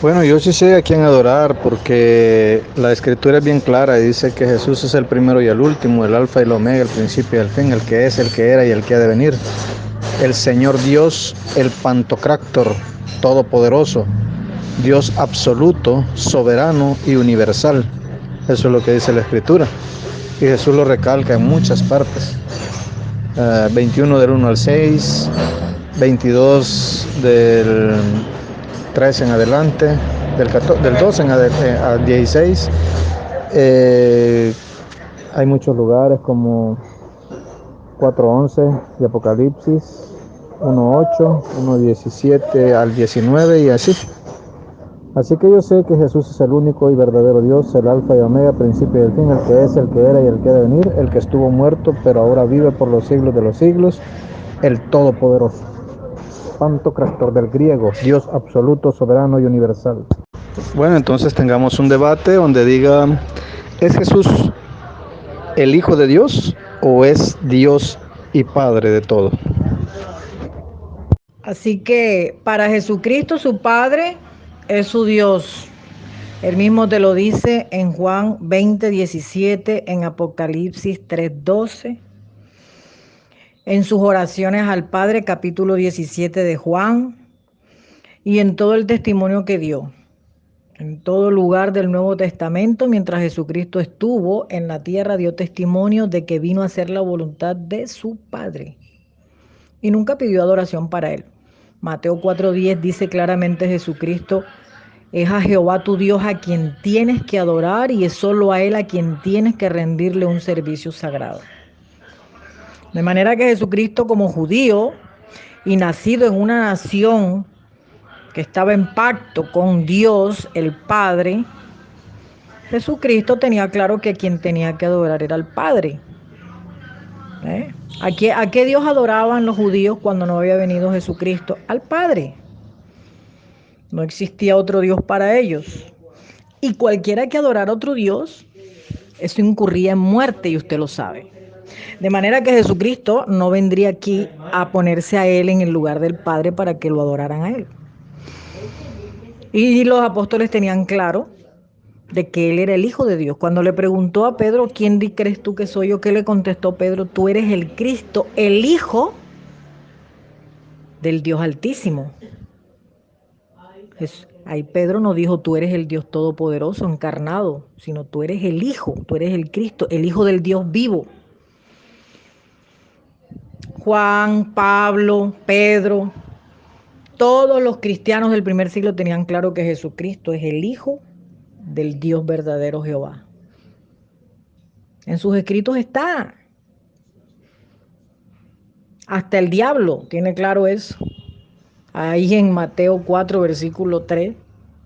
Bueno, yo sí sé a quién adorar porque la escritura es bien clara y dice que Jesús es el primero y el último, el alfa y el omega, el principio y el fin, el que es, el que era y el que ha de venir. El Señor Dios, el Pantocrátor, todopoderoso, Dios absoluto, soberano y universal. Eso es lo que dice la escritura. Y Jesús lo recalca en muchas partes. 21 del 1 al 6, 22 del 3 en adelante, del 2 al 16. Eh, Hay muchos lugares como 4:11 de Apocalipsis, 1:8, 1:17 al 19 y así. Así que yo sé que Jesús es el único y verdadero Dios, el alfa y omega, principio y el fin, el que es, el que era y el que ha de venir, el que estuvo muerto pero ahora vive por los siglos de los siglos, el todopoderoso. Pantocrátor del griego, Dios absoluto, soberano y universal. Bueno, entonces tengamos un debate donde diga, ¿es Jesús el Hijo de Dios o es Dios y Padre de todo? Así que para Jesucristo su Padre es su Dios. Él mismo te lo dice en Juan 20:17, en Apocalipsis 3:12, en sus oraciones al Padre, capítulo 17 de Juan, y en todo el testimonio que dio. En todo lugar del Nuevo Testamento, mientras Jesucristo estuvo en la tierra, dio testimonio de que vino a hacer la voluntad de su Padre. Y nunca pidió adoración para él. Mateo 4:10 dice claramente Jesucristo: es a Jehová tu Dios a quien tienes que adorar y es solo a Él a quien tienes que rendirle un servicio sagrado. De manera que Jesucristo, como judío y nacido en una nación que estaba en pacto con Dios, el Padre, Jesucristo tenía claro que quien tenía que adorar era el Padre. ¿A qué Dios adoraban los judíos cuando no había venido Jesucristo? Al Padre. No existía otro Dios para ellos. Y cualquiera que adorara a otro Dios, eso incurría en muerte y usted lo sabe. De manera que Jesucristo no vendría aquí a ponerse a Él en el lugar del Padre para que lo adoraran a Él. Y los apóstoles tenían claro de que Él era el Hijo de Dios. Cuando le preguntó a Pedro, ¿quién crees tú que soy yo? ¿Qué le contestó Pedro? Tú eres el Cristo, el Hijo del Dios Altísimo. Ahí Pedro no dijo tú eres el Dios Todopoderoso encarnado, sino tú eres el Hijo, tú eres el Cristo, el Hijo del Dios vivo. Juan, Pablo, Pedro, todos los cristianos del primer siglo tenían claro que Jesucristo es el Hijo del Dios verdadero Jehová. En sus escritos está. Hasta el diablo tiene claro eso. Ahí en Mateo 4, versículo 3,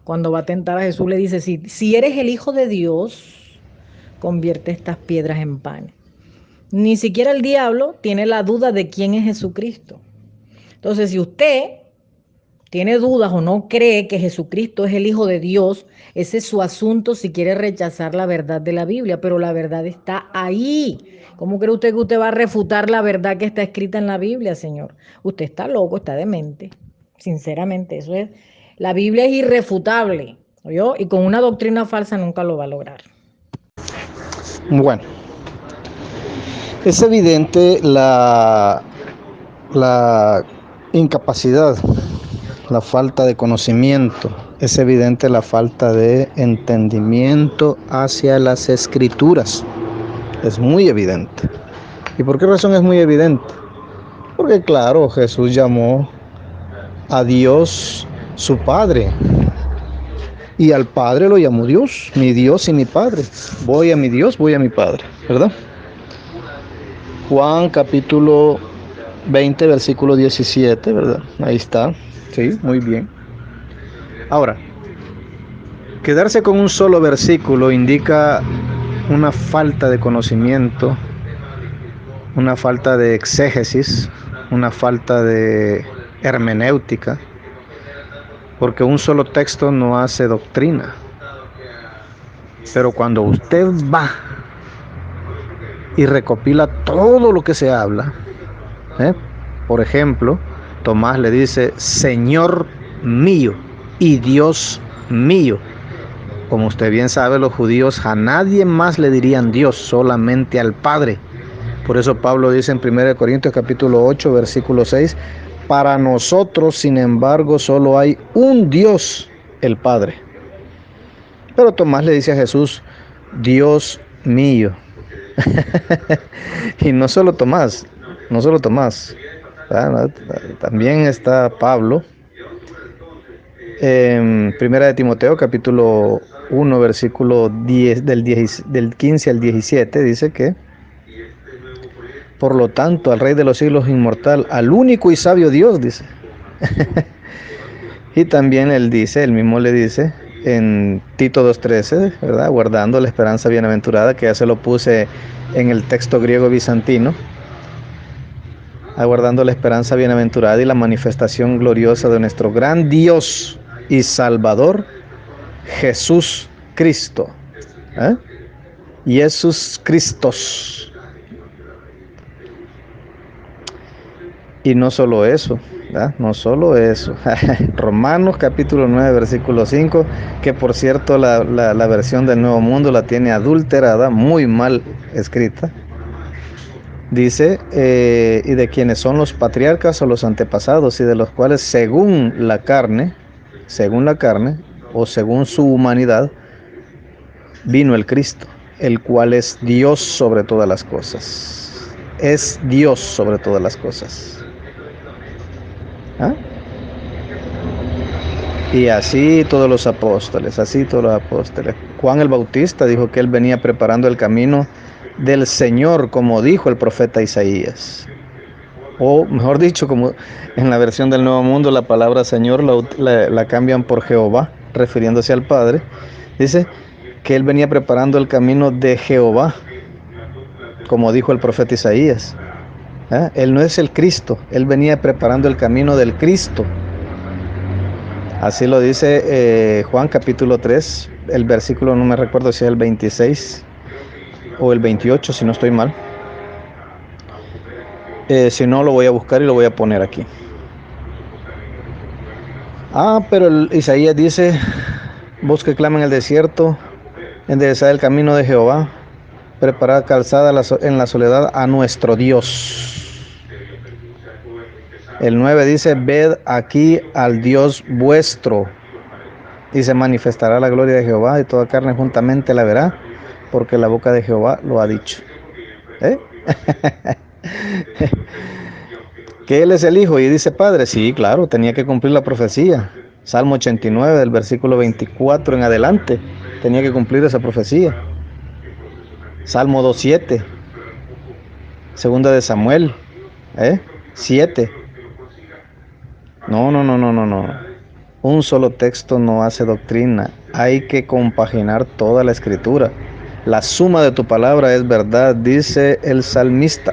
cuando va a tentar a Jesús, le dice, si eres el Hijo de Dios, convierte estas piedras en pan. Ni siquiera el diablo tiene la duda de quién es Jesucristo. Entonces, si usted tiene dudas o no cree que Jesucristo es el Hijo de Dios, ese es su asunto si quiere rechazar la verdad de la Biblia, pero la verdad está ahí. ¿Cómo cree usted que usted va a refutar la verdad que está escrita en la Biblia, señor? Usted está loco, está demente. Sinceramente, eso es. La Biblia es irrefutable, ¿oyó? Y con una doctrina falsa nunca lo va a lograr. Bueno, es evidente la incapacidad, la falta de conocimiento, es evidente la falta de entendimiento hacia las escrituras. Es muy evidente. ¿Y por qué razón es muy evidente? Porque claro, Jesús llamó a Dios su Padre. Y al Padre lo llamó Dios, mi Dios y mi Padre. Voy a mi Dios, voy a mi Padre, ¿verdad? Juan capítulo 20, versículo 17, ¿verdad? Ahí está. Sí, muy bien. Ahora, quedarse con un solo versículo indica una falta de conocimiento, una falta de exégesis, una falta de hermenéutica, porque un solo texto no hace doctrina. Pero cuando usted va y recopila todo lo que se habla, por ejemplo, Tomás le dice, Señor mío y Dios mío. Como usted bien sabe, los judíos a nadie más le dirían Dios, solamente al Padre. Por eso Pablo dice en 1 Corintios capítulo 8, versículo 6, para nosotros, sin embargo, solo hay un Dios, el Padre. Pero Tomás le dice a Jesús, Dios mío. Y no solo Tomás, ¿verdad? También está Pablo. En Primera de Timoteo, capítulo 1, versículo 10, del 15 al 17, dice que, por lo tanto, al Rey de los siglos inmortal, al único y sabio Dios, dice. Y también él mismo le dice, en Tito 2:13, ¿verdad? Guardando la esperanza bienaventurada, que ya se lo puse en el texto griego bizantino, aguardando la esperanza bienaventurada y la manifestación gloriosa de nuestro gran Dios y Salvador, Jesús Cristo. Jesús Cristos. Y no solo eso, ¿verdad? No solo eso. Romanos capítulo 9, versículo 5, que por cierto la versión del Nuevo Mundo la tiene adulterada, muy mal escrita. Dice, y de quienes son los patriarcas o los antepasados, y de los cuales según la carne, o según su humanidad, vino el Cristo, el cual es Dios sobre todas las cosas. Es Dios sobre todas las cosas. Y así todos los apóstoles. Juan el Bautista dijo que él venía preparando el camino del Señor, como dijo el profeta Isaías. O mejor dicho, como en la versión del Nuevo Mundo, la palabra Señor la cambian por Jehová, refiriéndose al Padre. Dice que él venía preparando el camino de Jehová, como dijo el profeta Isaías. Él no es el Cristo, él venía preparando el camino del Cristo. Así lo dice Juan capítulo 3, el versículo, no me recuerdo si es el 26 o el 28, si no estoy mal. Si no, lo voy a buscar y lo voy a poner aquí. Pero Isaías dice, voz que clama en el desierto, enderezad el camino de Jehová, preparad calzada en la soledad a nuestro Dios. El 9 dice, ved aquí al Dios vuestro, y se manifestará la gloria de Jehová, y toda carne juntamente la verá, porque la boca de Jehová lo ha dicho. Que Él es el Hijo, y dice Padre. Sí, claro, tenía que cumplir la profecía. Salmo 89, del versículo 24 en adelante, tenía que cumplir esa profecía. Salmo 2:7, segunda de Samuel 7. No. Un solo texto no hace doctrina. Hay que compaginar toda la escritura. La suma de tu palabra es verdad, dice el salmista.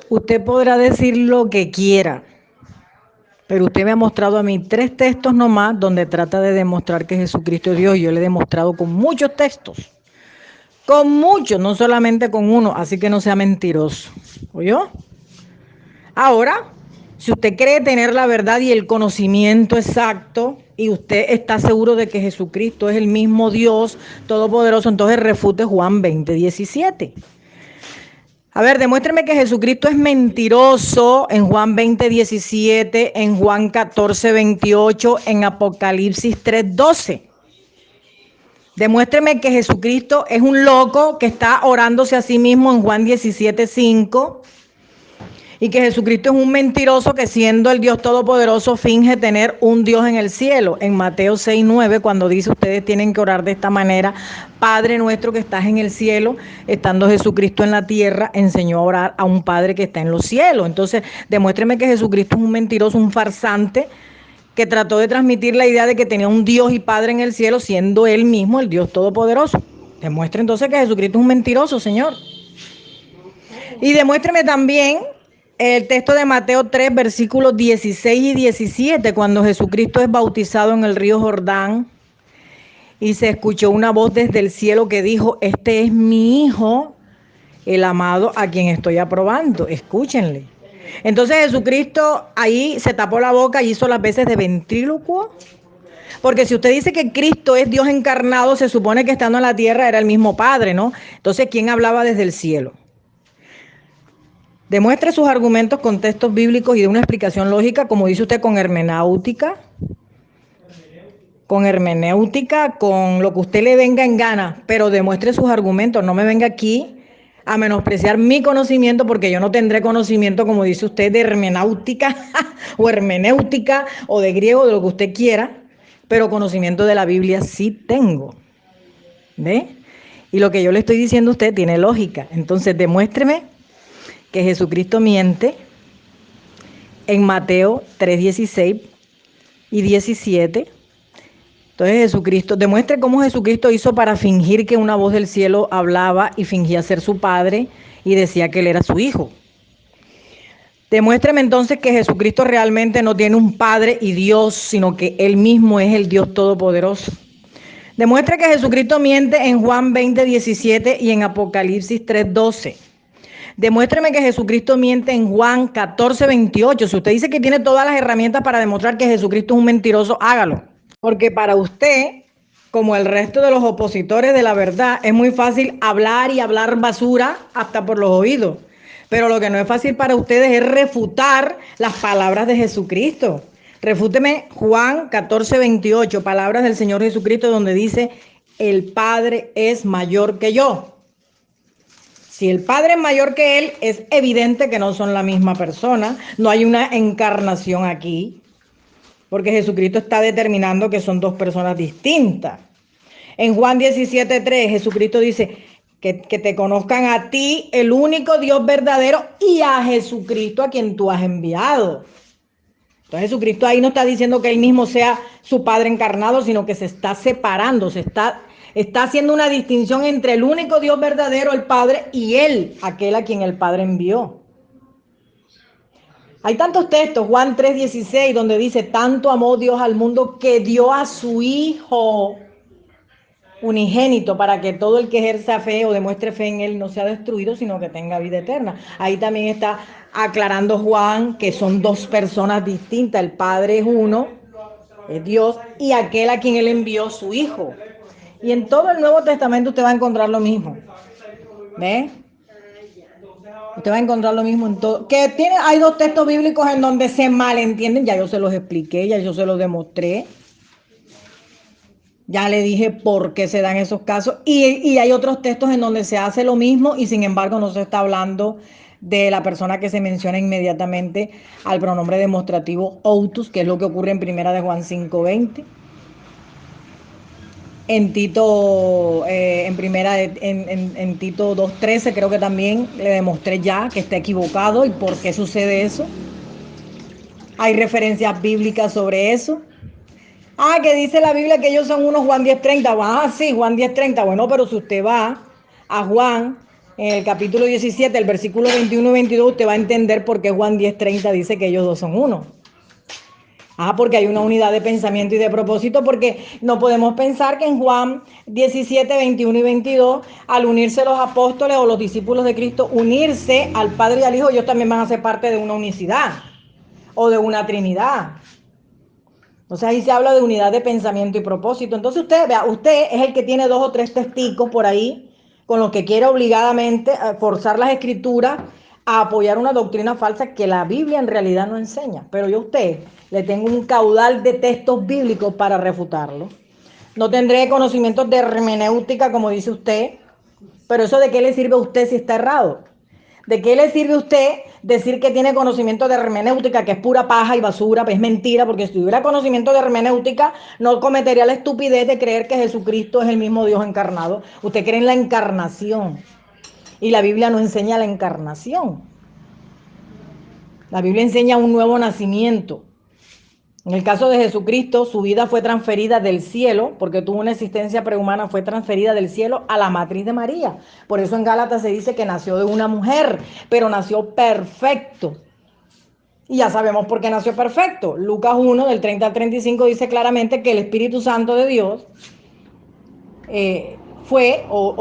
Usted podrá decir lo que quiera, pero usted me ha mostrado a mí 3 textos nomás donde trata de demostrar que Jesucristo es Dios. Yo le he demostrado con muchos textos. Con muchos, no solamente con uno, así que no sea mentiroso. ¿Oyó? Ahora, si usted cree tener la verdad y el conocimiento exacto, y usted está seguro de que Jesucristo es el mismo Dios Todopoderoso, entonces refute Juan 20:17. A ver, demuéstreme que Jesucristo es mentiroso en Juan 20:17, en Juan 14:28, en Apocalipsis 3:12. Demuéstreme que Jesucristo es un loco que está orándose a sí mismo en Juan 17:5. Y que Jesucristo es un mentiroso que, siendo el Dios Todopoderoso, finge tener un Dios en el cielo. En Mateo 6:9, cuando dice ustedes tienen que orar de esta manera: Padre nuestro que estás en el cielo, estando Jesucristo en la tierra, enseñó a orar a un Padre que está en los cielos. Entonces, demuéstreme que Jesucristo es un mentiroso, un farsante, que trató de transmitir la idea de que tenía un Dios y Padre en el cielo, siendo Él mismo el Dios Todopoderoso. Demuestre entonces que Jesucristo es un mentiroso, Señor. Y demuéstreme también el texto de Mateo 3, versículos 16 y 17, cuando Jesucristo es bautizado en el río Jordán y se escuchó una voz desde el cielo que dijo: este es mi Hijo, el amado, a quien estoy aprobando. Escúchenle. Entonces Jesucristo ahí se tapó la boca y hizo las veces de ventrílocuo, Porque si usted dice que Cristo es Dios encarnado, se supone que estando en la tierra era el mismo Padre, ¿no? Entonces, ¿quién hablaba desde el cielo? Demuestre sus argumentos con textos bíblicos y de una explicación lógica, como dice usted, con hermenéutica, con lo que usted le venga en gana, pero demuestre sus argumentos, no me venga aquí a menospreciar mi conocimiento, porque yo no tendré conocimiento, como dice usted, de hermenéutica o hermenéutica o de griego, de lo que usted quiera, pero conocimiento de la Biblia sí tengo, ¿ve? Y lo que yo le estoy diciendo a usted tiene lógica. Entonces demuéstreme que Jesucristo miente en Mateo 3:16 y 17. Entonces Jesucristo, demuestre cómo Jesucristo hizo para fingir que una voz del cielo hablaba y fingía ser su padre y decía que él era su hijo. Demuéstreme entonces que Jesucristo realmente no tiene un padre y Dios, sino que él mismo es el Dios todopoderoso. Demuestre que Jesucristo miente en Juan 20:17 y en Apocalipsis 3:12. Demuéstreme que Jesucristo miente en Juan 14:28. Si usted dice que tiene todas las herramientas para demostrar que Jesucristo es un mentiroso, hágalo. Porque para usted, como el resto de los opositores de la verdad, es muy fácil hablar y hablar basura hasta por los oídos. Pero lo que no es fácil para ustedes es refutar las palabras de Jesucristo. Refúteme Juan 14:28, palabras del Señor Jesucristo, donde dice: el Padre es mayor que yo. Si el Padre es mayor que él, es evidente que no son la misma persona. No hay una encarnación aquí, porque Jesucristo está determinando que son dos personas distintas. En Juan 17:3, Jesucristo dice que te conozcan a ti, el único Dios verdadero, y a Jesucristo a quien tú has enviado. Entonces Jesucristo ahí no está diciendo que él mismo sea su Padre encarnado, sino que se está separando, está haciendo una distinción entre el único Dios verdadero, el Padre, y él, aquel a quien el Padre envió. Hay tantos textos, Juan 3:16, donde dice: tanto amó Dios al mundo que dio a su Hijo unigénito, para que todo el que ejerza fe o demuestre fe en él no sea destruido, sino que tenga vida eterna. Ahí también está aclarando Juan que son dos personas distintas. El Padre es uno, es Dios, y aquel a quien él envió, su Hijo. Y en todo el Nuevo Testamento usted va a encontrar lo mismo. ¿Ve? Usted va a encontrar lo mismo en todo. Hay dos textos bíblicos en donde se malentienden, ya yo se los expliqué, ya yo se los demostré. Ya le dije por qué se dan esos casos. Y hay otros textos en donde se hace lo mismo y sin embargo no se está hablando de la persona que se menciona inmediatamente al pronombre demostrativo outus, que es lo que ocurre en primera de Juan 5:20. En Tito, en Tito 2:13 creo que también le demostré ya que está equivocado y por qué sucede eso. Hay referencias bíblicas sobre eso. Que dice la Biblia que ellos son unos, Juan 10:30. Sí, Juan 10:30. Bueno, pero si usted va a Juan, en el capítulo 17, el versículo 21 y 22, usted va a entender por qué Juan 10:30 dice que ellos dos son uno. Porque hay una unidad de pensamiento y de propósito, porque no podemos pensar que en Juan 17, 21 y 22, al unirse los apóstoles o los discípulos de Cristo, unirse al Padre y al Hijo, ellos también van a ser parte de una unicidad o de una Trinidad. Entonces ahí se habla de unidad de pensamiento y propósito. Entonces usted es el que tiene 2 o 3 testigos por ahí con los que quiere obligadamente forzar las escrituras a apoyar una doctrina falsa que la Biblia en realidad no enseña. Pero yo a usted le tengo un caudal de textos bíblicos para refutarlo. No tendré conocimientos de hermenéutica, como dice usted, pero eso ¿de qué le sirve a usted si está errado? ¿De qué le sirve a usted decir que tiene conocimiento de hermenéutica, que es pura paja y basura? Pues es mentira, porque si tuviera conocimiento de hermenéutica, no cometería la estupidez de creer que Jesucristo es el mismo Dios encarnado. Usted cree en la encarnación, y la Biblia no enseña la encarnación. La Biblia enseña un nuevo nacimiento. En el caso de Jesucristo, su vida fue transferida del cielo, porque tuvo una existencia prehumana, fue transferida del cielo a la matriz de María. Por eso en Gálatas se dice que nació de una mujer, pero nació perfecto. Y ya sabemos por qué nació perfecto. Lucas 1, del 30 al 35, dice claramente que el Espíritu Santo de Dios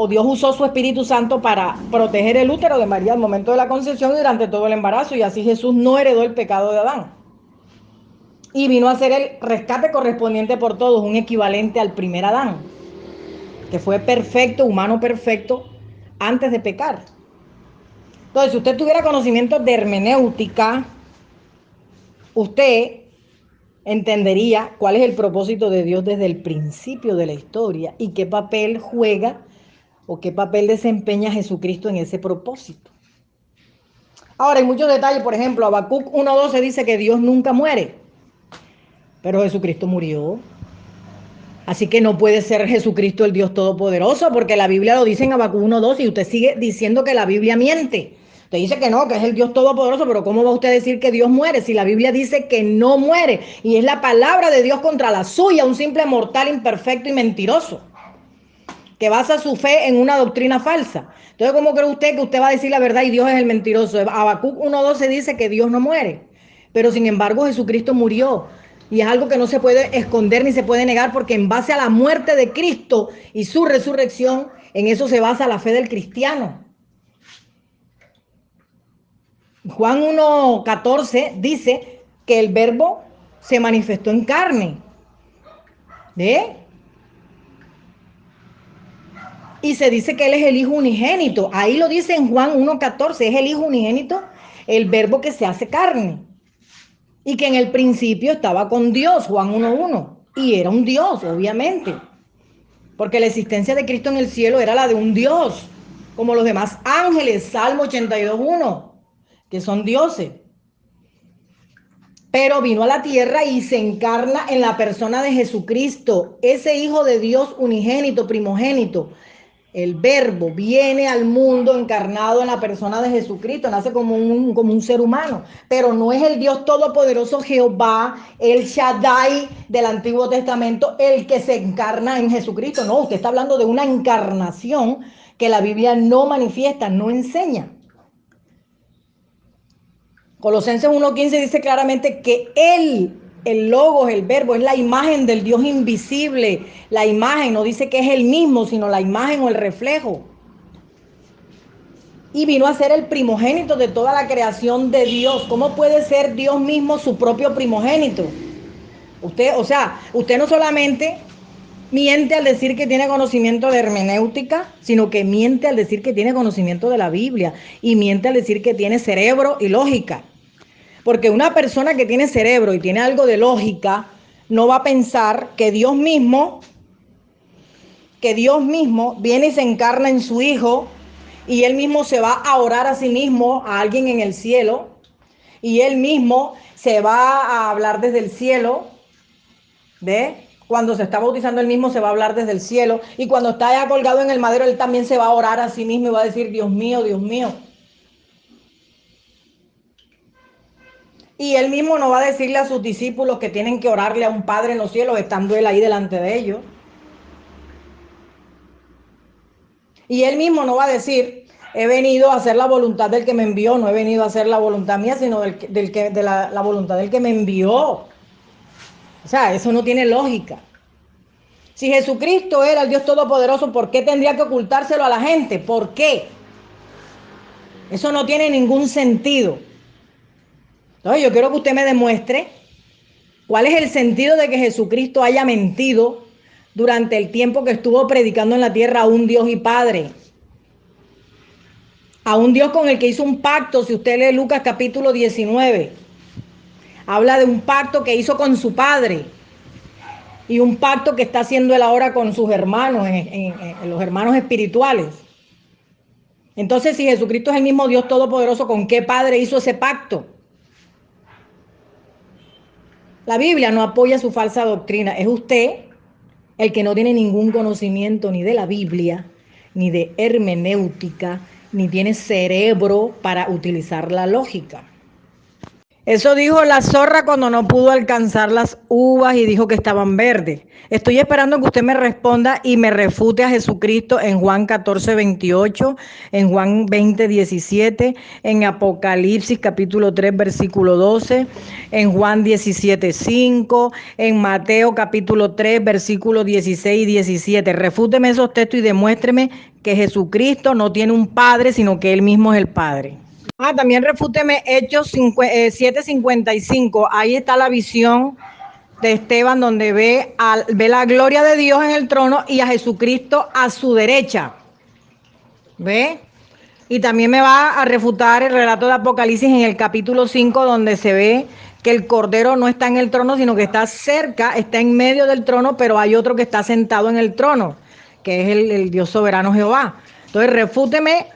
Dios usó su Espíritu Santo para proteger el útero de María al momento de la concepción y durante todo el embarazo. Y así Jesús no heredó el pecado de Adán. y vino a ser el rescate correspondiente por todos, un equivalente al primer Adán, que fue perfecto, humano perfecto, antes de pecar. Entonces, si usted tuviera conocimiento de hermenéutica, usted entendería cuál es el propósito de Dios desde el principio de la historia y qué papel juega o qué papel desempeña Jesucristo en ese propósito. Ahora, hay muchos detalles. Por ejemplo, Habacuc 1:12 dice que Dios nunca muere, pero Jesucristo murió. Así que no puede ser Jesucristo el Dios Todopoderoso, porque la Biblia lo dice en Habacuc 1:12 y usted sigue diciendo que la Biblia miente. Usted dice que no, que es el Dios Todopoderoso, pero ¿cómo va usted a decir que Dios muere si la Biblia dice que no muere? Y es la palabra de Dios contra la suya, un simple mortal imperfecto y mentiroso, que basa su fe en una doctrina falsa. Entonces, ¿cómo cree usted que usted va a decir la verdad y Dios es el mentiroso? Habacuc 1:12 dice que Dios no muere, pero sin embargo Jesucristo murió. Y es algo que no se puede esconder ni se puede negar, porque en base a la muerte de Cristo y su resurrección, en eso se basa la fe del cristiano. Juan 1:14 dice que el verbo se manifestó en carne. ¿Ve? Y se dice que Él es el Hijo unigénito. Ahí lo dice en Juan 1:14, es el Hijo unigénito, el verbo que se hace carne. Y que en el principio estaba con Dios, Juan 1:1. Y era un Dios, obviamente. Porque la existencia de Cristo en el cielo era la de un Dios, como los demás ángeles, Salmo 82:1, que son dioses. Pero vino a la tierra y se encarna en la persona de Jesucristo, ese Hijo de Dios unigénito, primogénito. El verbo viene al mundo encarnado en la persona de Jesucristo, nace como un ser humano, pero no es el Dios todopoderoso Jehová, el Shaddai del Antiguo Testamento, el que se encarna en Jesucristo. No, usted está hablando de una encarnación que la Biblia no manifiesta, no enseña. Colosenses 1:15 dice claramente que Él, el logos, el verbo, es la imagen del Dios invisible. La imagen, no dice que es el mismo, sino la imagen o el reflejo. Y vino a ser el primogénito de toda la creación de Dios. ¿Cómo puede ser Dios mismo su propio primogénito? Usted no solamente miente al decir que tiene conocimiento de hermenéutica, sino que miente al decir que tiene conocimiento de la Biblia y miente al decir que tiene cerebro y lógica. Porque una persona que tiene cerebro y tiene algo de lógica no va a pensar que Dios mismo viene y se encarna en su Hijo y Él mismo se va a orar a sí mismo a alguien en el cielo y Él mismo se va a hablar desde el cielo. ¿Ve? Cuando se está bautizando Él mismo se va a hablar desde el cielo, y cuando está allá colgado en el madero Él también se va a orar a sí mismo y va a decir: Dios mío, Dios mío. Y Él mismo no va a decirle a sus discípulos que tienen que orarle a un Padre en los cielos estando Él ahí delante de ellos. Y Él mismo no va a decir: he venido a hacer la voluntad del que me envió, no he venido a hacer la voluntad mía, sino de la voluntad del que me envió. O sea, eso no tiene lógica. Si Jesucristo era el Dios Todopoderoso, ¿por qué tendría que ocultárselo a la gente? ¿Por qué? Eso no tiene ningún sentido. Entonces yo quiero que usted me demuestre cuál es el sentido de que Jesucristo haya mentido durante el tiempo que estuvo predicando en la tierra a un Dios y Padre. A un Dios con el que hizo un pacto. Si usted lee Lucas capítulo 19, habla de un pacto que hizo con su Padre. Y un pacto que está haciendo Él ahora con sus hermanos, en los hermanos espirituales. Entonces, si Jesucristo es el mismo Dios Todopoderoso, ¿con qué Padre hizo ese pacto? La Biblia no apoya su falsa doctrina. Es usted el que no tiene ningún conocimiento ni de la Biblia, ni de hermenéutica, ni tiene cerebro para utilizar la lógica. Eso dijo la zorra cuando no pudo alcanzar las uvas y dijo que estaban verdes. Estoy esperando que usted me responda y me refute a Jesucristo en Juan 14:28, en Juan 20:17, en Apocalipsis capítulo 3, versículo 12, en Juan 17:5, en Mateo capítulo 3, versículos 16 y 17. Refúteme esos textos y demuéstreme que Jesucristo no tiene un padre, sino que Él mismo es el Padre. También refúteme Hechos 7:55. Ahí está la visión de Esteban, donde ve la gloria de Dios en el trono y a Jesucristo a su derecha. ¿Ve? Y también me va a refutar el relato de Apocalipsis en el capítulo 5, donde se ve que el Cordero no está en el trono, sino que está cerca, está en medio del trono, pero hay otro que está sentado en el trono, que es el Dios soberano Jehová. Entonces, refúteme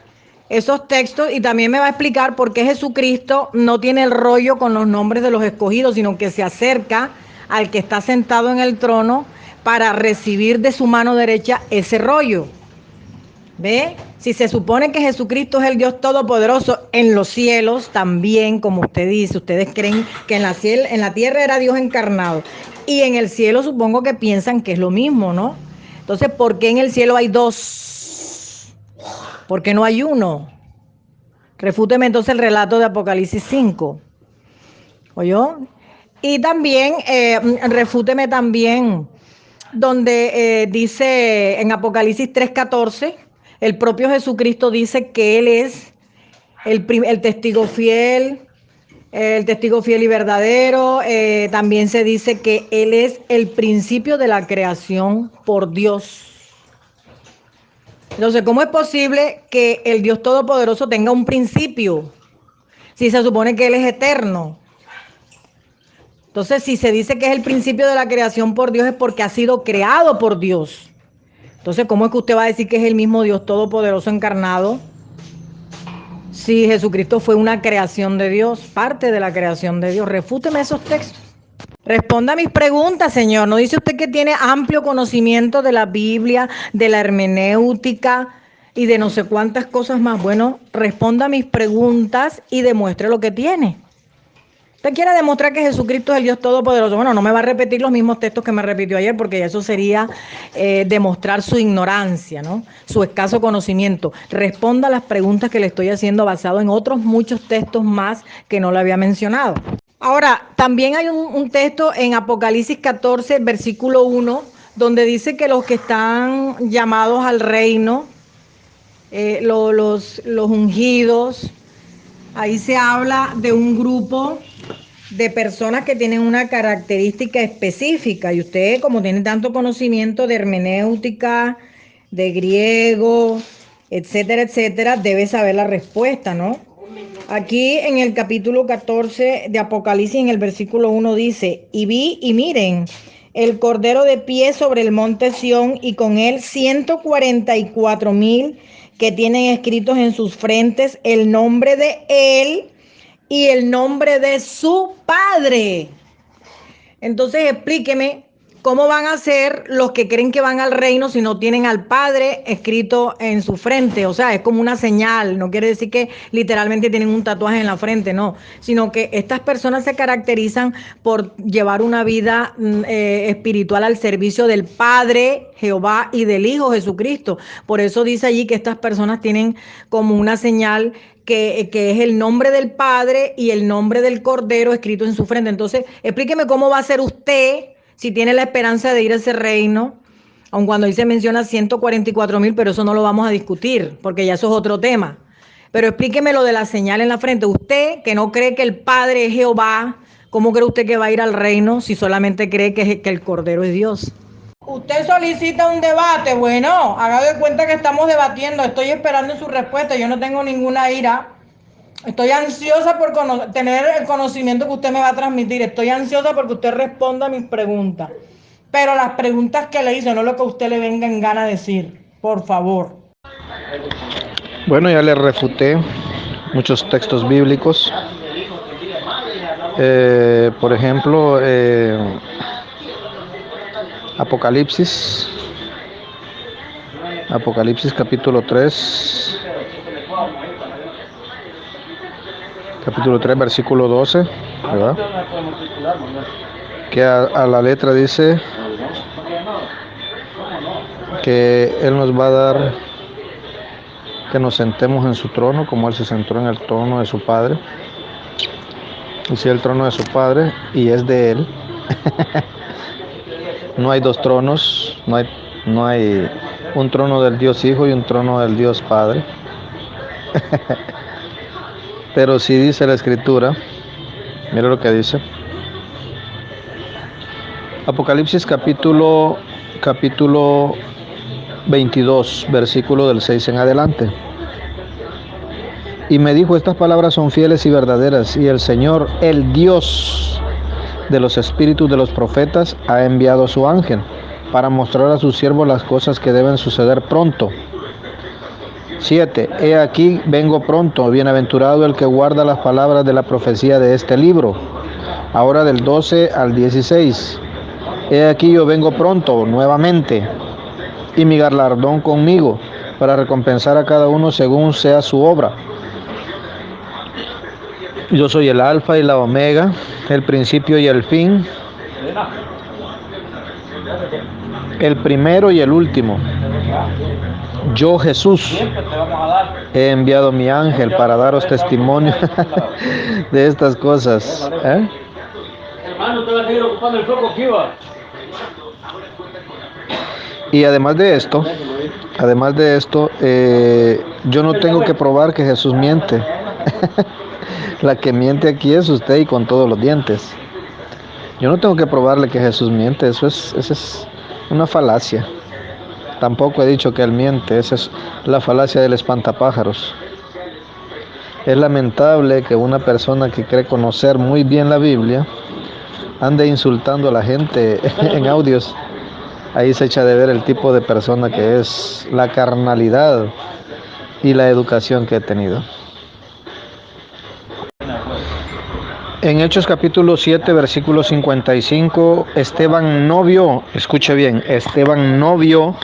esos textos y también me va a explicar por qué Jesucristo no tiene el rollo con los nombres de los escogidos, sino que se acerca al que está sentado en el trono para recibir de su mano derecha ese rollo. ¿Ve? Si se supone que Jesucristo es el Dios Todopoderoso en los cielos, también, como usted dice, ustedes creen que en la tierra era Dios encarnado. Y en el cielo supongo que piensan que es lo mismo, ¿no? Entonces, ¿por qué en el cielo hay dos? ¿Por qué no hay uno? Refúteme entonces el relato de Apocalipsis 5. ¿Oyó? Y también, refúteme también donde dice en Apocalipsis 3:14, el propio Jesucristo dice que Él es el testigo fiel y verdadero. También se dice que Él es el principio de la creación por Dios. Entonces, ¿cómo es posible que el Dios Todopoderoso tenga un principio si se supone que Él es eterno? Entonces, si se dice que es el principio de la creación por Dios, es porque ha sido creado por Dios. Entonces, ¿cómo es que usted va a decir que es el mismo Dios Todopoderoso encarnado? Si Jesucristo fue una creación de Dios, parte de la creación de Dios. Refúteme esos textos. Responda a mis preguntas, señor. ¿No dice usted que tiene amplio conocimiento de la Biblia, de la hermenéutica y de no sé cuántas cosas más? Bueno, responda a mis preguntas y demuestre lo que tiene. Usted quiere demostrar que Jesucristo es el Dios Todopoderoso. Bueno, no me va a repetir los mismos textos que me repitió ayer, porque eso sería demostrar su ignorancia, ¿no? Su escaso conocimiento. Responda a las preguntas que le estoy haciendo basado en otros muchos textos más que no le había mencionado. Ahora, también hay un texto en Apocalipsis 14, versículo 1, donde dice que los que están llamados al reino, los ungidos, ahí se habla de un grupo de personas que tienen una característica específica, y usted, como tiene tanto conocimiento de hermenéutica, de griego, etcétera, etcétera, debe saber la respuesta, ¿no? Aquí en el capítulo 14 de Apocalipsis, en el versículo 1 dice, y vi y miren, el Cordero de pie sobre el monte Sión y con él 144,000 que tienen escritos en sus frentes el nombre de él y el nombre de su Padre. Entonces explíqueme cómo van a ser los que creen que van al reino si no tienen al Padre escrito en su frente. O sea, es como una señal, no quiere decir que literalmente tienen un tatuaje en la frente, no, sino que estas personas se caracterizan por llevar una vida espiritual al servicio del Padre Jehová y del Hijo Jesucristo. Por eso dice allí que estas personas tienen como una señal que es el nombre del Padre y el nombre del Cordero escrito en su frente. Entonces, explíqueme cómo va a ser usted si tiene la esperanza de ir a ese reino, aun cuando ahí se menciona 144,000, pero eso no lo vamos a discutir, porque ya eso es otro tema. Pero explíqueme lo de la señal en la frente. Usted, que no cree que el Padre es Jehová, ¿cómo cree usted que va a ir al reino si solamente cree que el Cordero es Dios? Usted solicita un debate, bueno, haga de cuenta que estamos debatiendo, estoy esperando su respuesta, yo no tengo ninguna ira, estoy ansiosa por tener el conocimiento que usted me va a transmitir, estoy ansiosa porque usted responda a mis preguntas, pero las preguntas que le hice, no lo que a usted le venga en gana decir, por favor. Bueno, ya le refuté muchos textos bíblicos. Por ejemplo, Apocalipsis capítulo 3, versículo 12, ¿verdad? Que a la letra dice que Él nos va a dar que nos sentemos en su trono como Él se sentó en el trono de su Padre. Y si el trono de su Padre y es de Él, no hay dos tronos, no hay un trono del Dios Hijo y un trono del Dios Padre. Pero sí dice la escritura, mira lo que dice. Apocalipsis capítulo 22, versículo del 6 en adelante. Y me dijo, estas palabras son fieles y verdaderas, y el Señor, el Dios de los espíritus de los profetas, ha enviado a su ángel para mostrar a sus siervos las cosas que deben suceder pronto. 7. He aquí, vengo pronto, bienaventurado el que guarda las palabras de la profecía de este libro. Ahora del 12 al 16. He aquí yo vengo pronto, nuevamente, y mi galardón conmigo, para recompensar a cada uno según sea su obra. Yo soy el Alfa y la Omega, el principio y el fin, el primero y el último. Yo, Jesús, he enviado mi ángel para daros testimonio de estas cosas. Hermano, te vas a seguir ocupando el foco aquí, va. Y además de esto, yo no tengo que probar que Jesús miente. La que miente aquí es usted, y con todos los dientes. Yo no tengo que probarle que Jesús miente, eso es una falacia. Tampoco he dicho que él miente, esa es la falacia del espantapájaros. Es lamentable que una persona que cree conocer muy bien la Biblia ande insultando a la gente en audios. Ahí se echa de ver el tipo de persona que es, la carnalidad y la educación que he tenido. En Hechos capítulo 7, versículo 55, Esteban no vio, escuche bien, Esteban no vio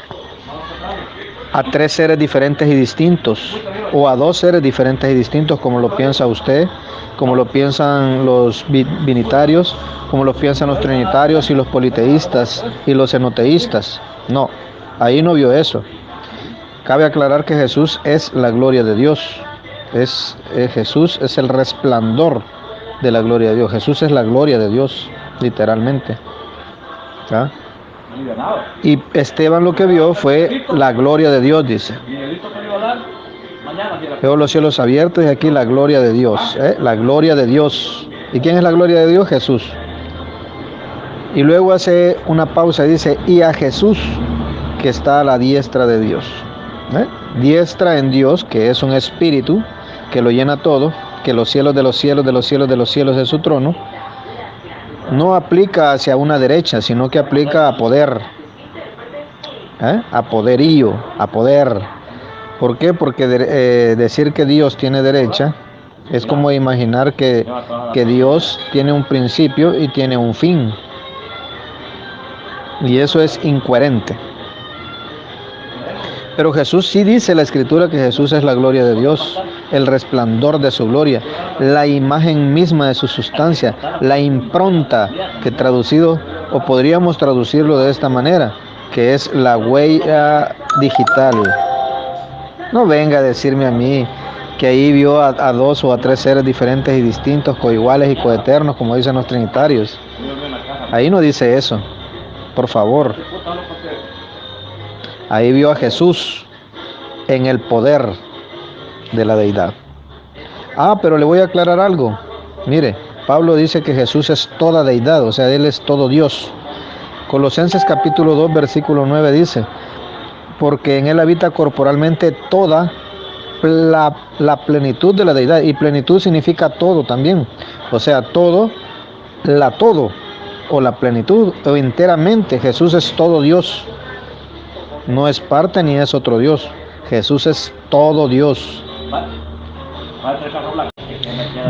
a 3 seres diferentes y distintos, o a 2 seres diferentes y distintos, como lo piensa usted, como lo piensan los binitarios, como lo piensan los trinitarios y los politeístas y los enoteístas. No, ahí no vio eso. Cabe aclarar que Jesús es la gloria de Dios. Jesús es el resplandor de la gloria de Dios. Jesús es la gloria de Dios, literalmente. ¿Ah? Y Esteban lo que vio fue la gloria de Dios, dice. Veo los cielos abiertos y aquí la gloria de Dios, la gloria de Dios. ¿Y quién es la gloria de Dios? Jesús. Y luego hace una pausa y dice, y a Jesús que está a la diestra de Dios. Diestra en Dios, que es un espíritu que lo llena todo, que los cielos de los cielos de los cielos de los cielos de su trono, no aplica hacia una derecha, sino que aplica a poder, a poderío, a poder. ¿Por qué? Porque decir que Dios tiene derecha es como imaginar que Dios tiene un principio y tiene un fin. Y eso es incoherente. Pero Jesús sí dice la Escritura que Jesús es la gloria de Dios, el resplandor de su gloria, la imagen misma de su sustancia, la impronta, que traducido, o podríamos traducirlo de esta manera, que es la huella digital. No venga a decirme a mí que ahí vio a 2 o a 3 seres diferentes y distintos, coiguales y coeternos, como dicen los trinitarios. Ahí no dice eso, por favor. Ahí vio a Jesús en el poder de la deidad. Pero le voy a aclarar algo. Mire, Pablo dice que Jesús es toda deidad, o sea, Él es todo Dios. Colosenses capítulo 2, versículo 9 dice, porque en Él habita corporalmente toda la plenitud de la deidad. Y plenitud significa todo también. O sea, todo, o la plenitud, o enteramente. Jesús es todo Dios. No es parte ni es otro Dios. Jesús es todo Dios.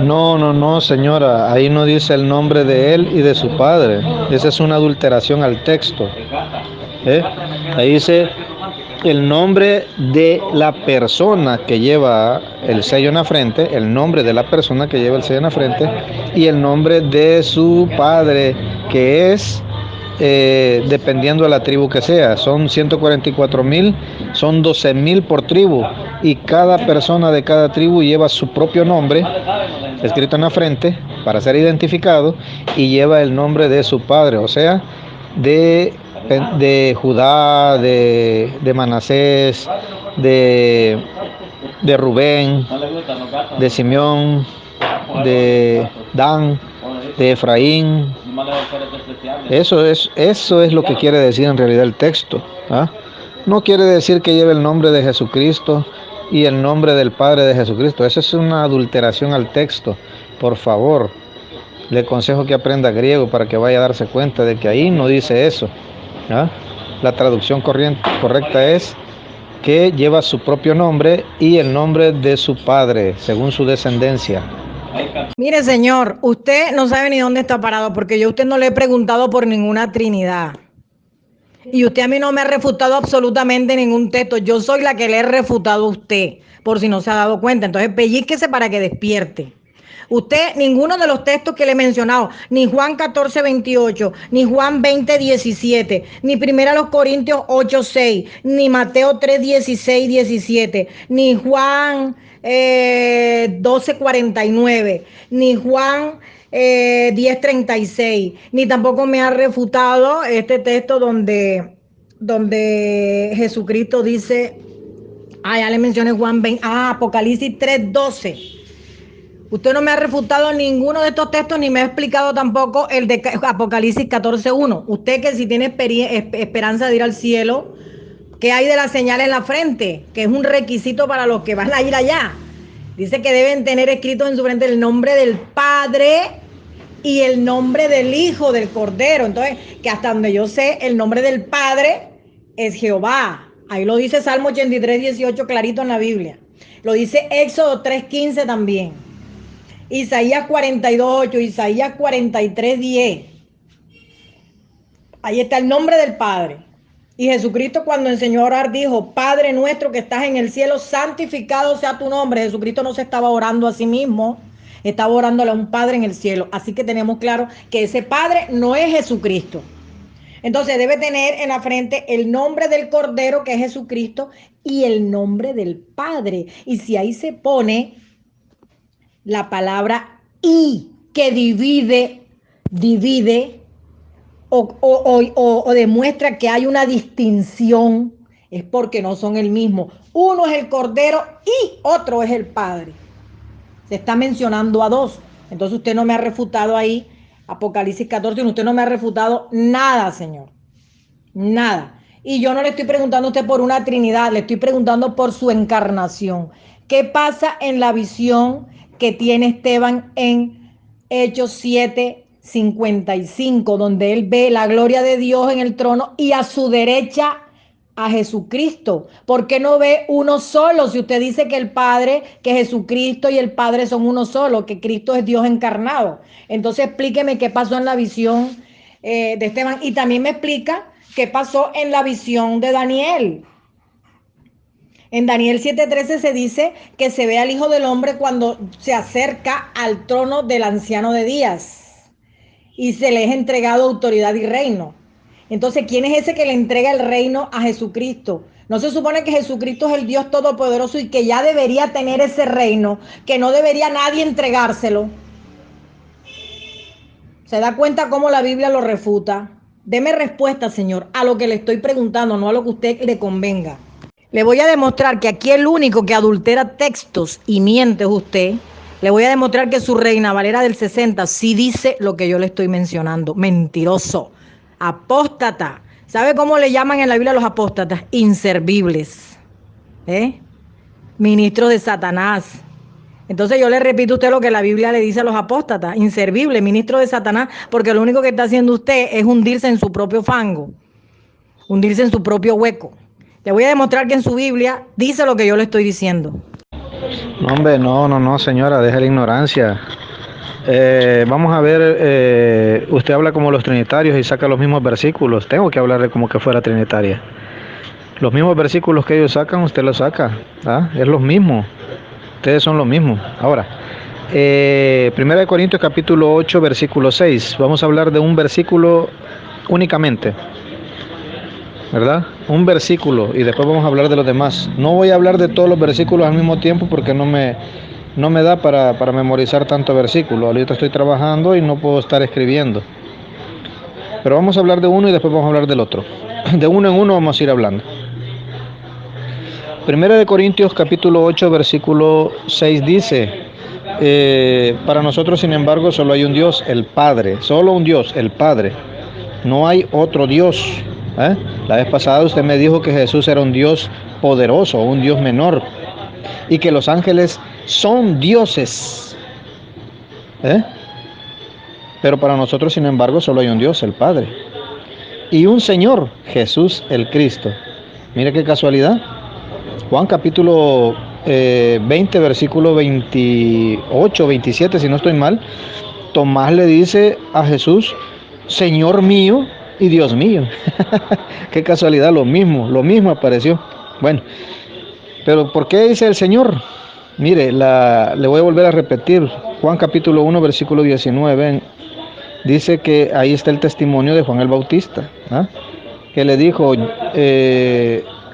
No, señora. Ahí no dice el nombre de Él y de su Padre. Esa es una adulteración al texto. Ahí dice el nombre de la persona que lleva el sello en la frente, el nombre de la persona que lleva el sello en la frente, y el nombre de su Padre, que es dependiendo de la tribu que sea. Son 144,000, son 12,000 por tribu, y cada persona de cada tribu lleva su propio nombre escrito en la frente para ser identificado, y lleva el nombre de su padre, o sea, de Judá, de Manasés, de de Rubén, de Simeón, de Dan, de Efraín. Eso es lo que quiere decir en realidad el texto. ¿Ah? No quiere decir que lleve el nombre de Jesucristo y el nombre del Padre de Jesucristo. Eso es una adulteración al texto. Por favor, le aconsejo que aprenda griego para que vaya a darse cuenta de que ahí no dice eso. ¿Ah? La traducción correcta es que lleva su propio nombre y el nombre de su padre, según su descendencia. Mire, señor, usted no sabe ni dónde está parado, porque yo a usted no le he preguntado por ninguna Trinidad. Y usted a mí no me ha refutado absolutamente ningún texto. Yo soy la que le he refutado a usted, por si no se ha dado cuenta. Entonces, pellízquese para que despierte. Usted, ninguno de los textos que le he mencionado, ni Juan 14:28, ni Juan 20:17, ni 1 Corintios 8:6, ni Mateo 3:16-17, ni Juan 12:49, ni Juan 10:36, ni tampoco me ha refutado este texto donde Jesucristo dice, ya le mencioné Juan 20, Apocalipsis 3:12. Usted no me ha refutado ninguno de estos textos, ni me ha explicado tampoco el de Apocalipsis 14:1. Usted que si tiene esperanza de ir al cielo, ¿qué hay de la señal en la frente? Que es un requisito para los que van a ir allá. Dice que deben tener escrito en su frente el nombre del Padre y el nombre del Hijo, del Cordero. Entonces, que hasta donde yo sé, el nombre del Padre es Jehová. Ahí lo dice Salmo 83:18 clarito en la Biblia. Lo dice Éxodo 3:15 también. Isaías 42:8, Isaías 43:10. Ahí está el nombre del Padre. Y Jesucristo cuando enseñó a orar dijo, Padre nuestro que estás en el cielo, santificado sea tu nombre. Jesucristo no se estaba orando a sí mismo, estaba orándole a un Padre en el cielo. Así que tenemos claro que ese Padre no es Jesucristo. Entonces debe tener en la frente el nombre del Cordero, que es Jesucristo, y el nombre del Padre. Y si ahí se pone la palabra y, que divide o demuestra que hay una distinción, es porque no son el mismo. Uno es el Cordero y otro es el Padre. Se está mencionando a dos. Entonces usted no me ha refutado ahí, Apocalipsis 14, usted no me ha refutado nada, Señor. Nada. Y yo no le estoy preguntando a usted por una Trinidad, le estoy preguntando por su encarnación. ¿Qué pasa en la visión que tiene Esteban en Hechos 7:55, donde él ve la gloria de Dios en el trono y a su derecha a Jesucristo? ¿Por qué no ve uno solo? Si usted dice que el Padre, que Jesucristo y el Padre son uno solo, que Cristo es Dios encarnado. Entonces explíqueme qué pasó en la visión de Esteban, y también me explica qué pasó en la visión de Daniel. En Daniel 7:13 se dice que se ve al Hijo del Hombre cuando se acerca al trono del Anciano de Días y se le es entregado autoridad y reino. Entonces, ¿quién es ese que le entrega el reino a Jesucristo? ¿No se supone que Jesucristo es el Dios Todopoderoso y que ya debería tener ese reino, que no debería nadie entregárselo? ¿Se da cuenta cómo la Biblia lo refuta? Deme respuesta, Señor, a lo que le estoy preguntando, no a lo que a usted le convenga. Le voy a demostrar que aquí el único que adultera textos y miente es usted. Le voy a demostrar que su Reina Valera del 60 sí dice lo que yo le estoy mencionando. Mentiroso, apóstata. ¿Sabe cómo le llaman en la Biblia a los apóstatas? Inservibles. Ministros de Satanás. Entonces yo le repito a usted lo que la Biblia le dice a los apóstatas. Inservible, ministro de Satanás, porque lo único que está haciendo usted es hundirse en su propio fango. Hundirse en su propio hueco. Le voy a demostrar que en su Biblia dice lo que yo le estoy diciendo. No, hombre, no, señora, deje la ignorancia. Vamos a ver, usted habla como los trinitarios y saca los mismos versículos. Tengo que hablarle como que fuera trinitaria. Los mismos versículos que ellos sacan, usted los saca. Es los mismos. Ustedes son los mismos. Ahora, 1 Corintios capítulo 8, versículo 6. Vamos a hablar de un versículo únicamente, ¿verdad? Un versículo y después vamos a hablar de los demás. No voy a hablar de todos los versículos al mismo tiempo porque no me da para memorizar tanto versículo. Ahorita estoy trabajando y no puedo estar escribiendo. Pero vamos a hablar de uno y después vamos a hablar del otro. De uno en uno vamos a ir hablando. Primera de Corintios capítulo 8 versículo 6 dice, para nosotros sin embargo solo hay un Dios, el Padre, solo un Dios, el Padre, no hay otro Dios. La vez pasada usted me dijo que Jesús era un Dios poderoso, un Dios menor, y que los ángeles son dioses. Pero para nosotros sin embargo solo hay un Dios, el Padre, y un Señor, Jesús el Cristo. Mire qué casualidad. Juan capítulo 20, versículo 28, 27, si no estoy mal, Tomás le dice a Jesús, Señor mío y Dios mío. Qué casualidad, lo mismo apareció. Bueno, pero ¿por qué dice el Señor? Mire, le voy a volver a repetir. Juan capítulo 1, versículo 19, dice que ahí está el testimonio de Juan el Bautista, que le dijo,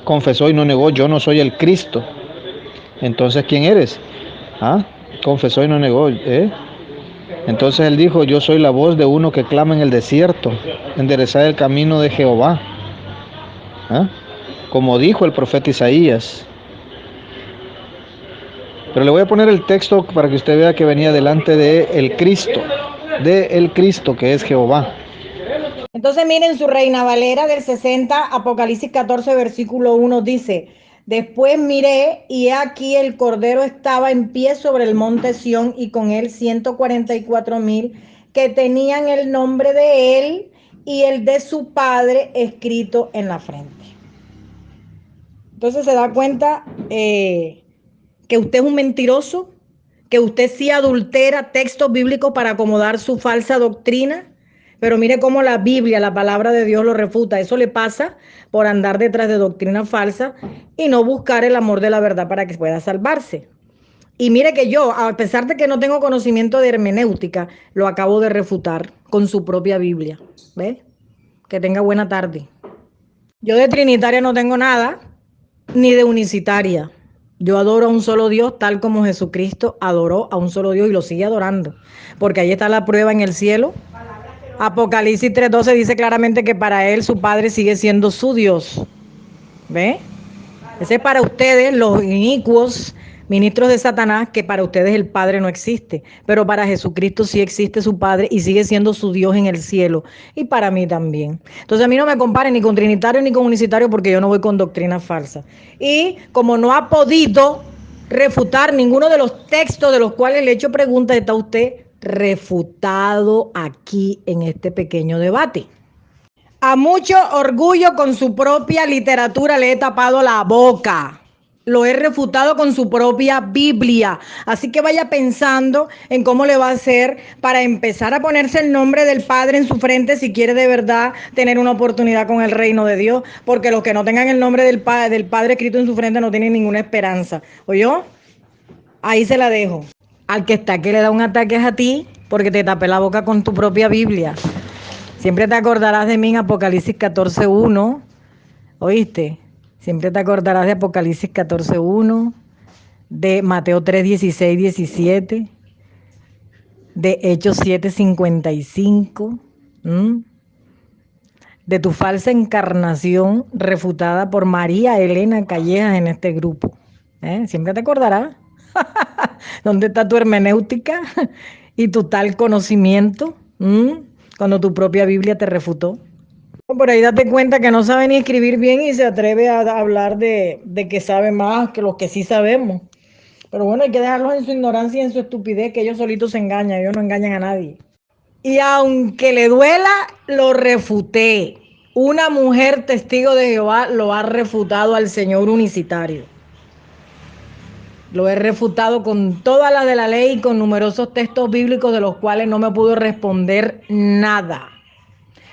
confesó y no negó, yo no soy el Cristo. Entonces, ¿quién eres? Confesó y no negó. Entonces él dijo, yo soy la voz de uno que clama en el desierto, enderezad el camino de Jehová. Como dijo el profeta Isaías. Pero le voy a poner el texto para que usted vea que venía delante de el Cristo que es Jehová. Entonces miren su Reina Valera del 60, Apocalipsis 14, versículo 1 dice, después miré y he aquí el Cordero estaba en pie sobre el monte Sión y con él 144,000 que tenían el nombre de él y el de su padre escrito en la frente. Entonces se da cuenta que usted es un mentiroso, que usted sí adultera textos bíblicos para acomodar su falsa doctrina. Pero mire cómo la Biblia, la palabra de Dios lo refuta. Eso le pasa por andar detrás de doctrina falsa y no buscar el amor de la verdad para que pueda salvarse. Y mire que yo, a pesar de que no tengo conocimiento de hermenéutica, lo acabo de refutar con su propia Biblia. ¿Ve? Que tenga buena tarde. Yo de trinitaria no tengo nada, ni de unicitaria. Yo adoro a un solo Dios, tal como Jesucristo adoró a un solo Dios y lo sigue adorando. Porque ahí está la prueba en el cielo. Apocalipsis 3:12 dice claramente que para él su padre sigue siendo su Dios. ¿Ve? Ese es para ustedes, los inicuos ministros de Satanás, que para ustedes el Padre no existe. Pero para Jesucristo sí existe su Padre y sigue siendo su Dios en el cielo. Y para mí también. Entonces a mí no me comparen ni con trinitario ni con unicitario porque yo no voy con doctrina falsa. Y como no ha podido refutar ninguno de los textos de los cuales le he hecho preguntas, está usted refutado aquí en este pequeño debate. A mucho orgullo con su propia literatura le he tapado la boca. Lo he refutado con su propia Biblia. Así que vaya pensando en cómo le va a hacer para empezar a ponerse el nombre del Padre en su frente si quiere de verdad tener una oportunidad con el reino de Dios. Porque los que no tengan el nombre del Padre escrito en su frente no tienen ninguna esperanza. ¿Oyó? Ahí se la dejo. Al que está que le da un ataque es a ti porque te tapé la boca con tu propia Biblia. Siempre te acordarás de mí en Apocalipsis 14:1. ¿Oíste? Siempre te acordarás de Apocalipsis 14:1, de Mateo 3:16, 17, de Hechos 7:55, de tu falsa encarnación refutada por María Elena Callejas en este grupo. Siempre te acordarás. ¿Dónde está tu hermenéutica y tu tal conocimiento? Cuando tu propia Biblia te refutó. Por ahí date cuenta que no sabe ni escribir bien y se atreve a hablar de que sabe más que los que sí sabemos. Pero bueno, hay que dejarlos en su ignorancia y en su estupidez, que ellos solitos se engañan, ellos no engañan a nadie. Y aunque le duela, lo refuté. Una mujer testigo de Jehová lo ha refutado al señor unicitario. Lo he refutado con todas las de la ley y con numerosos textos bíblicos de los cuales no me pudo responder nada.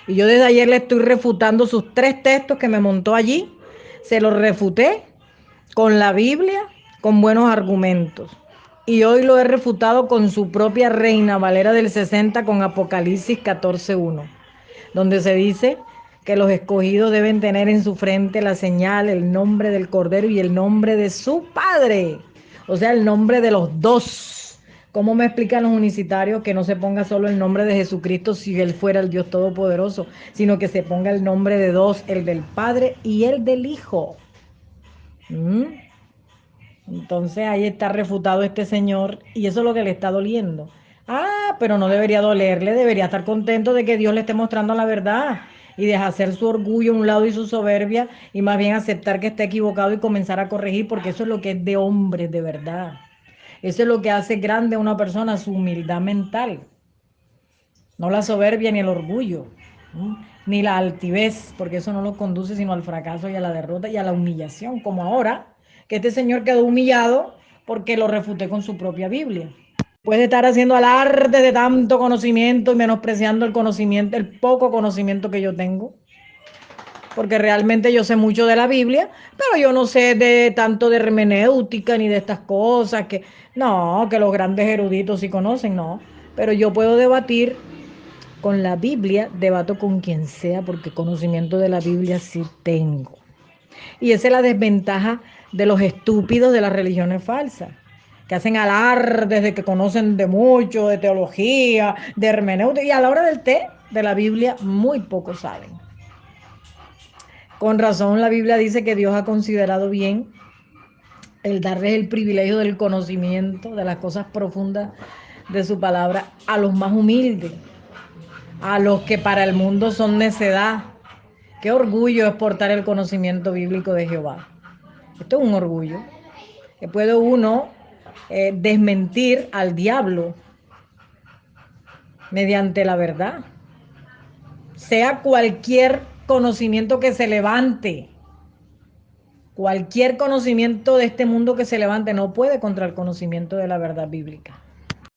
Y yo desde ayer le estoy refutando sus 3 textos que me montó allí. Se los refuté con la Biblia, con buenos argumentos. Y hoy lo he refutado con su propia Reina Valera del 60 con Apocalipsis 14:1, donde se dice que los escogidos deben tener en su frente la señal, el nombre del Cordero y el nombre de su Padre. O sea, el nombre de los dos. ¿Cómo me explican los unicitarios que no se ponga solo el nombre de Jesucristo si Él fuera el Dios Todopoderoso, sino que se ponga el nombre de dos, el del Padre y el del Hijo? Entonces ahí está refutado este señor y eso es lo que le está doliendo. Ah, pero no debería dolerle, debería estar contento de que Dios le esté mostrando la verdad y deshacer su orgullo a un lado y su soberbia y más bien aceptar que está equivocado y comenzar a corregir porque eso es lo que es de hombre de verdad. Eso es lo que hace grande a una persona, su humildad mental, no la soberbia ni el orgullo, ni la altivez, porque eso no lo conduce sino al fracaso y a la derrota y a la humillación, como ahora, que este señor quedó humillado porque lo refuté con su propia Biblia. Puede estar haciendo alarde de tanto conocimiento y menospreciando el conocimiento, el poco conocimiento que yo tengo, porque realmente yo sé mucho de la Biblia, pero yo no sé de tanto de hermenéutica ni de estas cosas que no, que los grandes eruditos sí conocen, no, pero yo puedo debatir con la Biblia, debato con quien sea porque conocimiento de la Biblia sí tengo. Y esa es la desventaja de los estúpidos de las religiones falsas, que hacen alardes de que conocen de mucho, de teología, de hermenéutica, y a la hora del té, de la Biblia, muy poco saben. Con razón la Biblia dice que Dios ha considerado bien el darles el privilegio del conocimiento de las cosas profundas de su palabra a los más humildes, a los que para el mundo son necedad. Qué orgullo es portar el conocimiento bíblico de Jehová. Esto es un orgullo. Que puede uno desmentir al diablo mediante la verdad. Sea cualquier conocimiento que se levante, cualquier conocimiento de este mundo que se levante no puede contra el conocimiento de la verdad bíblica.